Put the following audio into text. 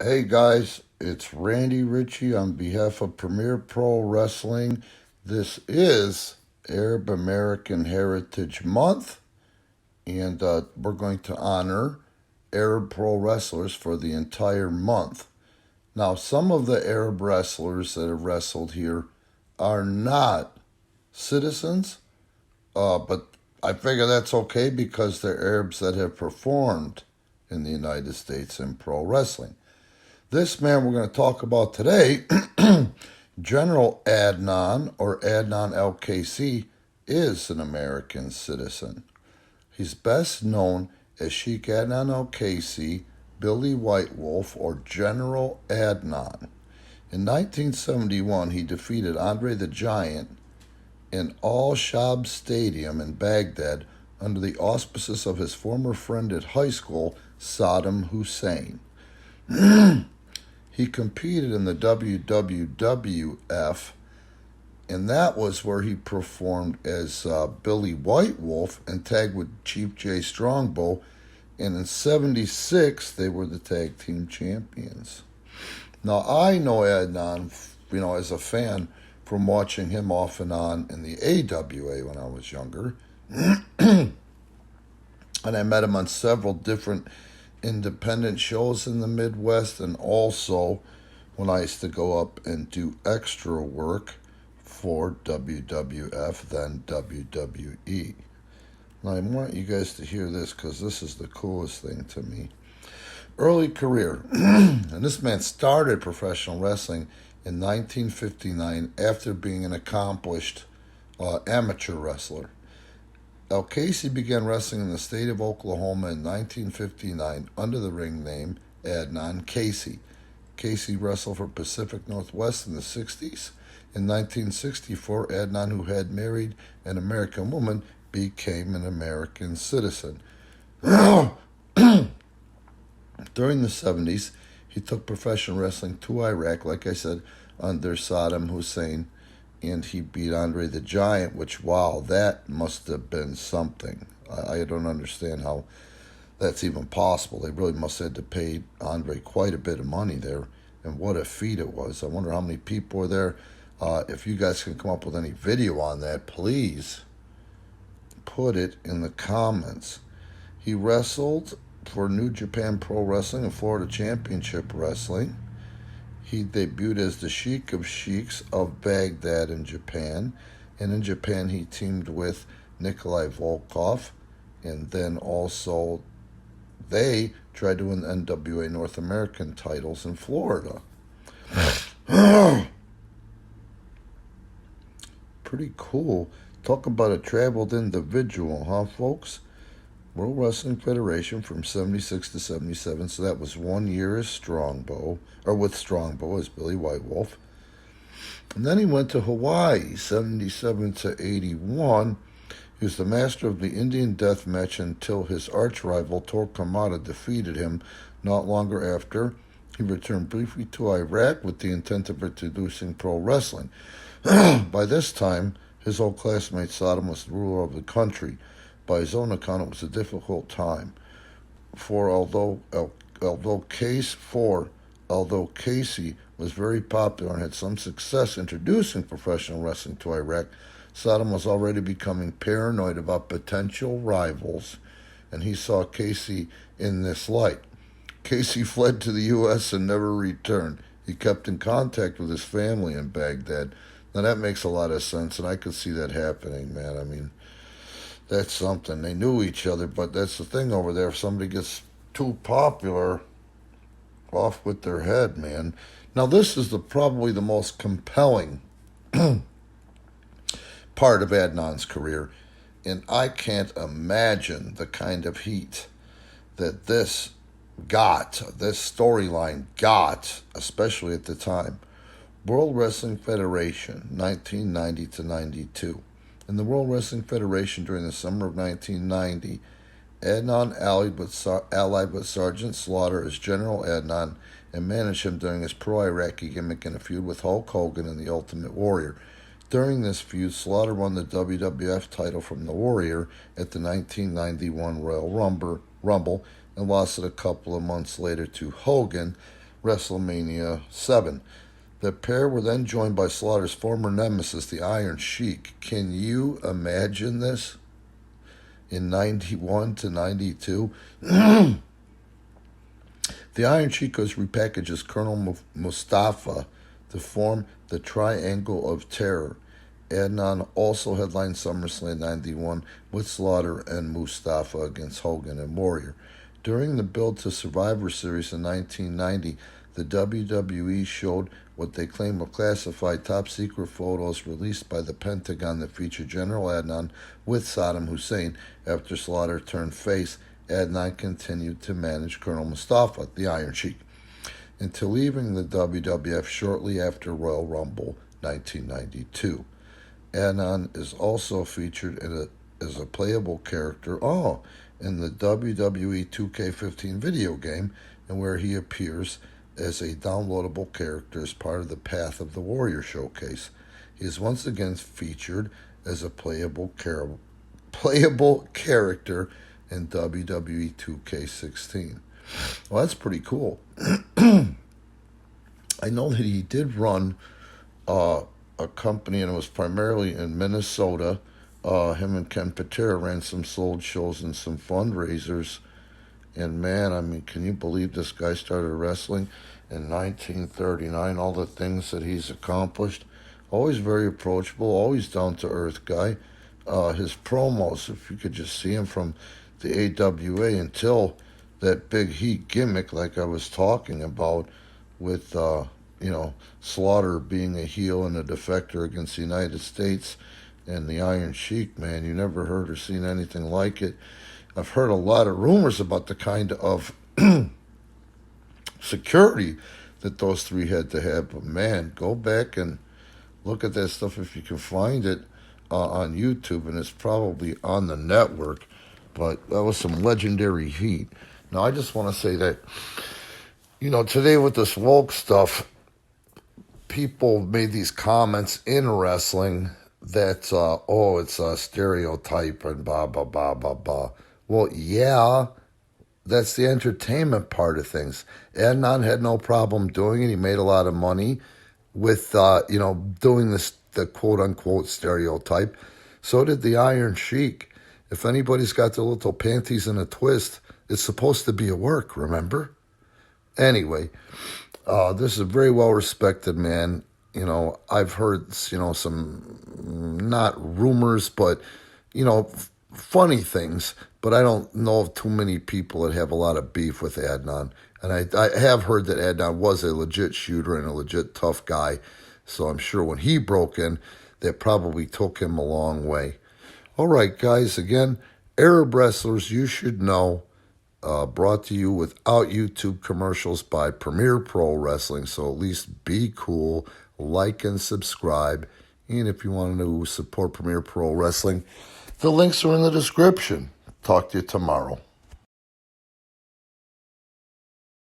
Hey guys, it's Randy Ritchie on behalf of Premier Pro Wrestling. This is Arab American Heritage Month, and we're going to honor Arab pro wrestlers for the entire month. Now, some of the Arab wrestlers that have wrestled here are not citizens, but I figure that's okay because they're Arabs that have performed in the United States in pro wrestling. This man we're going to talk about today, General Adnan or Adnan Al-Kaissie, is an American citizen. He's best known as Sheikh Adnan Al-Kaissie, Billy White Wolf, or General Adnan. In 1971, he defeated Andre the Giant in Al Shab Stadium in Baghdad under the auspices of his former friend at high school, Saddam Hussein. He competed in the WWF, and that was where he performed as Billy White Wolf and tagged with Chief Jay Strongbow. And in '76, they were the tag team champions. Now, I know Adnan, as a fan from watching him off and on in the AWA when I was younger. And I met him on several different independent shows in the Midwest, and also when I used to go up and do extra work for WWF, then WWE. Now, I want you guys to hear this because this is the coolest thing to me. Early career. And this man started professional wrestling in 1959 after being an accomplished amateur wrestler. Al-Kaissie began wrestling in the state of Oklahoma in 1959 under the ring name Adnan Kaissie. Kaissie wrestled for Pacific Northwest in the 60s. In 1964, Adnan, who had married an American woman, became an American citizen. During the 70s, he took professional wrestling to Iraq, like I said, under Saddam Hussein, and he beat Andre the Giant, which, wow, that must have been something. I don't understand how that's even possible. They really must have had to pay Andre quite a bit of money there, and what a feat it was. I wonder how many people were there. If you guys can come up with any video on that, please put it in the comments. He wrestled for New Japan Pro Wrestling and Florida Championship Wrestling. He debuted as the Sheik of Sheiks of Baghdad in Japan. And in Japan, he teamed with Nikolai Volkov. And then also, they tried to win the NWA North American titles in Florida. Pretty cool. Talk about a traveled individual, huh, folks? World Wrestling Federation from 76 to 77, so that was 1 year as Strongbow, or with Strongbow as Billy White Wolf. And then he went to Hawaii, 77 to 81. He was the master of the Indian death match until his arch rival, Torquemada, defeated him not longer after. He returned briefly to Iraq with the intent of introducing pro wrestling. By this time, his old classmate Saddam was the ruler of the country. By his own account, it was a difficult time. Although Kaissie was very popular and had some success introducing professional wrestling to Iraq, Saddam was already becoming paranoid about potential rivals, and he saw Kaissie in this light. Kaissie fled to the U.S. and never returned. He kept in contact with his family in Baghdad. Now that makes a lot of sense, and I could see that happening, man. I mean, that's something. They knew each other, but that's the thing over there. If somebody gets too popular, off with their head, man. Now, this is probably the most compelling part of Adnan's career, and I can't imagine the kind of heat that this storyline got, especially at the time. World Wrestling Federation, 1990 to 92. In the World Wrestling Federation during the summer of 1990, Adnan allied with Sergeant Slaughter as General Adnan and managed him during his pro-Iraqi gimmick in a feud with Hulk Hogan and the Ultimate Warrior. During this feud, Slaughter won the WWF title from the Warrior at the 1991 Royal Rumble and lost it a couple of months later to Hogan. WrestleMania 7. The pair were then joined by Slaughter's former nemesis, the Iron Sheik. Can you imagine this? In 91 to 92? The Iron Sheik was repackaged as Colonel Mustafa to form the Triangle of Terror. Adnan also headlined SummerSlam 91 with Slaughter and Mustafa against Hogan and Warrior. During the build to Survivor Series in 1990, the WWE showed what they claimed were classified top-secret photos released by the Pentagon that featured General Adnan with Saddam Hussein. After Slaughter turned face, Adnan continued to manage Colonel Mustafa, the Iron Sheik, until leaving the WWF shortly after Royal Rumble 1992. Adnan is also featured as a playable character in the WWE 2K15 video game, and where he appears as a downloadable character as part of the Path of the Warrior showcase. He is once again featured as a playable character in WWE 2K16. Well, that's pretty cool. I know that he did run a company, and it was primarily in Minnesota. Him and Ken Patera ran some sold shows and some fundraisers. And man, I mean, can you believe this guy started wrestling in 1939? All the things that he's accomplished. Always very approachable, always down-to-earth guy. His promos, if you could just see him from the AWA until that big heat gimmick like I was talking about with, Slaughter being a heel and a defector against the United States and the Iron Sheik, man, you never heard or seen anything like it. I've heard a lot of rumors about the kind of security that those three had to have. But man, go back and look at that stuff if you can find it on YouTube, and it's probably on the network. But that was some legendary heat. Now, I just want to say that, today with this woke stuff, people made these comments in wrestling that, it's a stereotype and blah, blah, blah, blah, blah. Well, yeah, that's the entertainment part of things. Adnan had no problem doing it. He made a lot of money with, doing the quote-unquote stereotype. So did the Iron Sheik. If anybody's got their little panties in a twist, it's supposed to be a work, remember? Anyway, this is a very well-respected man. I've heard, some, not rumors, but, funny things. But I don't know of too many people that have a lot of beef with Adnan. And I have heard that Adnan was a legit shooter and a legit tough guy. So I'm sure when he broke in, that probably took him a long way. All right, guys, again, Arab Wrestlers You Should Know, brought to you without YouTube commercials by Premier Pro Wrestling. So at least be cool, like and subscribe. And if you want to support Premier Pro Wrestling, the links are in the description. Talk to you tomorrow.